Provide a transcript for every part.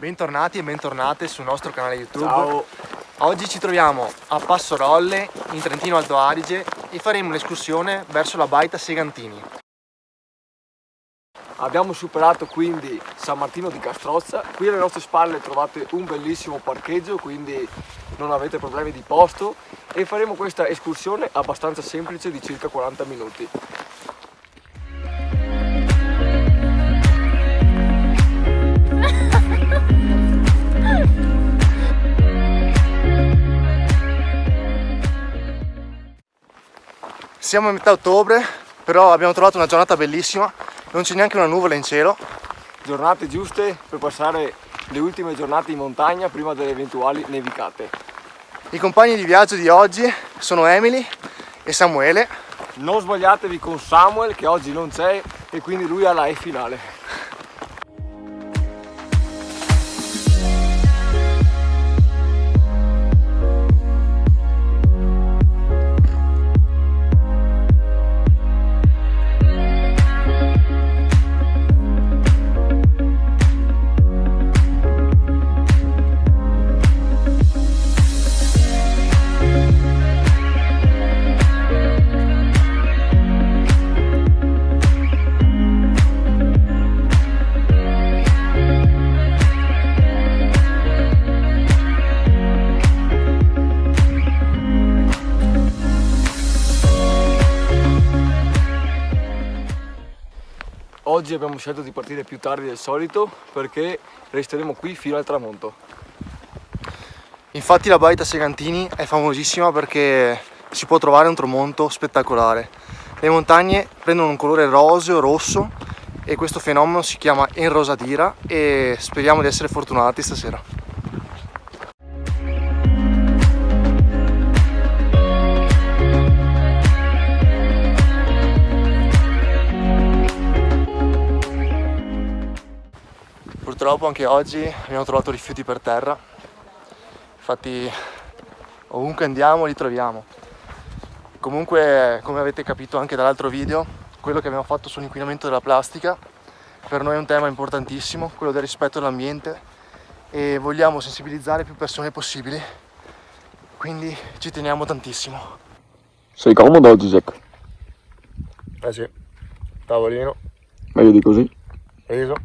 Bentornati e bentornate sul nostro canale YouTube. Ciao! Oggi ci troviamo a Passorolle, in Trentino Alto Adige, e faremo l'escursione verso la baita Segantini. Abbiamo superato quindi San Martino di Castrozza. Qui alle nostre spalle trovate un bellissimo parcheggio, quindi non avete problemi di posto, e faremo questa escursione abbastanza semplice di circa 40 minuti. Siamo a metà ottobre, però abbiamo trovato una giornata bellissima, non c'è neanche una nuvola in cielo. Giornate giuste per passare le ultime giornate in montagna prima delle eventuali nevicate. I compagni di viaggio di oggi sono Emily e Samuele. Non sbagliatevi con Samuel, che oggi non c'è e quindi lui ha la E finale. Oggi abbiamo scelto di partire più tardi del solito perché resteremo qui fino al tramonto. Infatti la baita Segantini è famosissima perché si può trovare un tramonto spettacolare. Le montagne prendono un colore roseo, rosso, e questo fenomeno si chiama enrosadira, e speriamo di essere fortunati stasera. Purtroppo anche oggi abbiamo trovato rifiuti per terra, infatti ovunque andiamo li troviamo. Comunque, come avete capito anche dall'altro video, quello che abbiamo fatto sull'inquinamento della plastica per noi è un tema importantissimo, quello del rispetto dell'ambiente, e vogliamo sensibilizzare più persone possibili, quindi ci teniamo tantissimo. Sei comodo oggi, Jack? Eh sì, tavolino, Meglio di così? riso,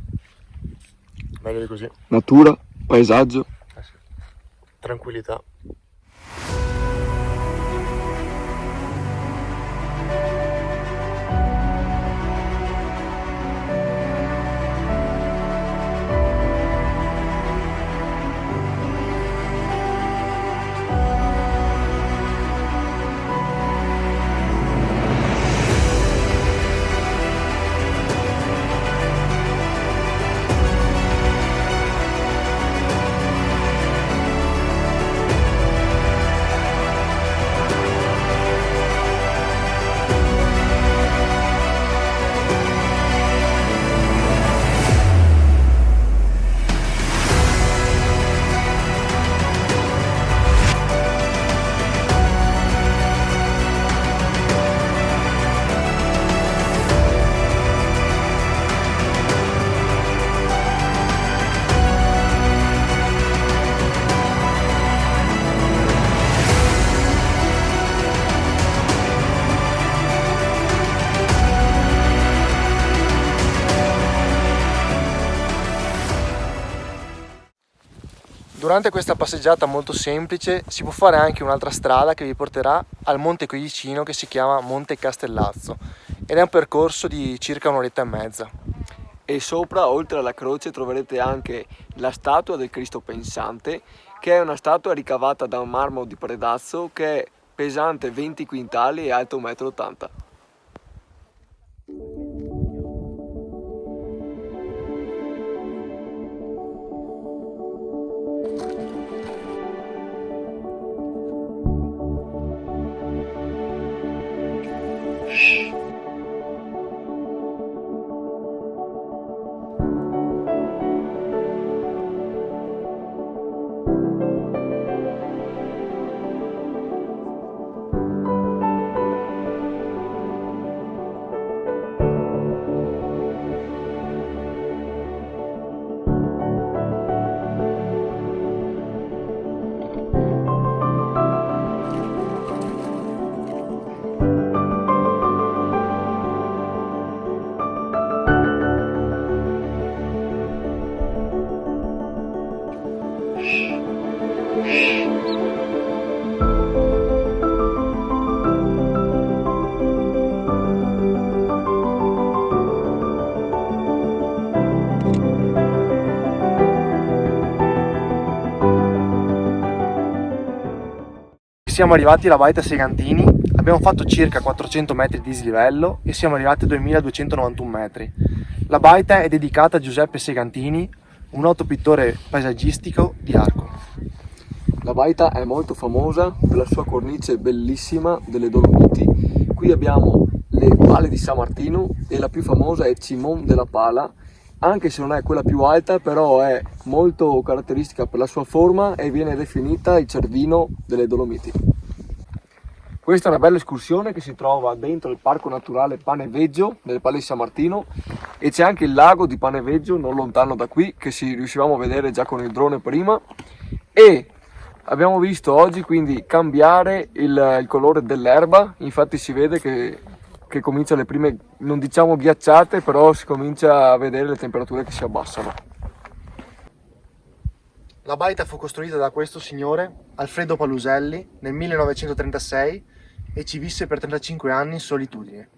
meglio di così. Natura, paesaggio. Eh sì. Tranquillità. Durante questa passeggiata molto semplice si può fare anche un'altra strada che vi porterà al monte qui vicino, che si chiama Monte Castellazzo, ed è un percorso di circa un'oretta e mezza. E sopra, oltre alla croce, troverete anche la statua del Cristo Pensante, che è una statua ricavata da un marmo di Predazzo che è pesante 20 quintali e alto 1,80 m. siamo arrivati alla baita Segantini, abbiamo fatto circa 400 metri di dislivello e siamo arrivati a 2291 metri. La baita è dedicata a Giuseppe Segantini, un noto pittore paesaggistico di Arco. La baita è molto famosa per la sua cornice bellissima delle Dolomiti. Qui abbiamo le pale di San Martino e la più famosa è Cimon della Pala, anche se non è quella più alta, però è molto caratteristica per la sua forma e viene definita il Cervino delle Dolomiti. Questa è una bella escursione che si trova dentro il parco naturale Paneveggio nelle Pale di San Martino e c'è anche il lago di Paneveggio non lontano da qui che riuscivamo a vedere già con il drone prima, e abbiamo visto oggi quindi cambiare il colore dell'erba. Infatti si vede che comincia le prime, non diciamo ghiacciate, però si comincia a vedere le temperature che si abbassano. La baita fu costruita da questo signore, Alfredo Paluselli, nel 1936 e ci visse per 35 anni in solitudine.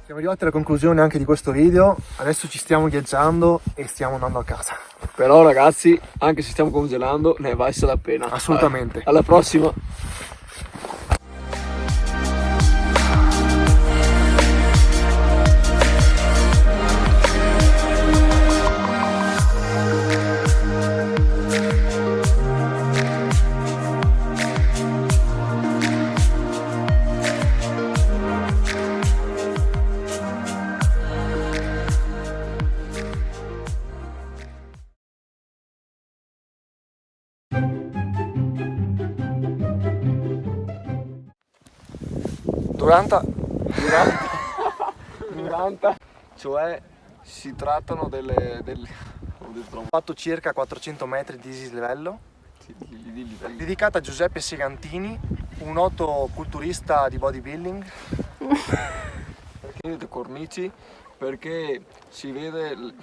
Siamo arrivati alla conclusione anche di questo video, adesso ci stiamo ghiacciando e stiamo andando a casa. Però ragazzi, anche se stiamo congelando, ne valse la pena. Assolutamente. Alla prossima! Duranta, cioè si trattano Ho fatto circa 400 metri di dislivello, di livelli. dedicata a Giuseppe Segantini, un noto culturista di bodybuilding. Perché vedete cornici? Perché si vede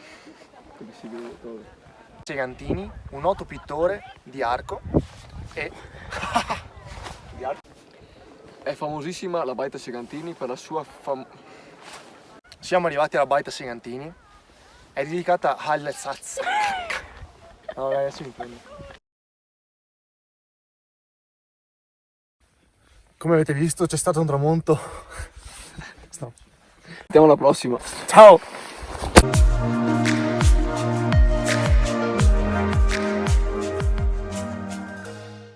Segantini, un noto pittore di Arco e è famosissima la baita Segantini per la sua siamo arrivati alla baita Segantini, è dedicata alle Saz. No, adesso mi prendo. Come avete visto c'è stato un tramonto. Vediamo alla prossima. Ciao!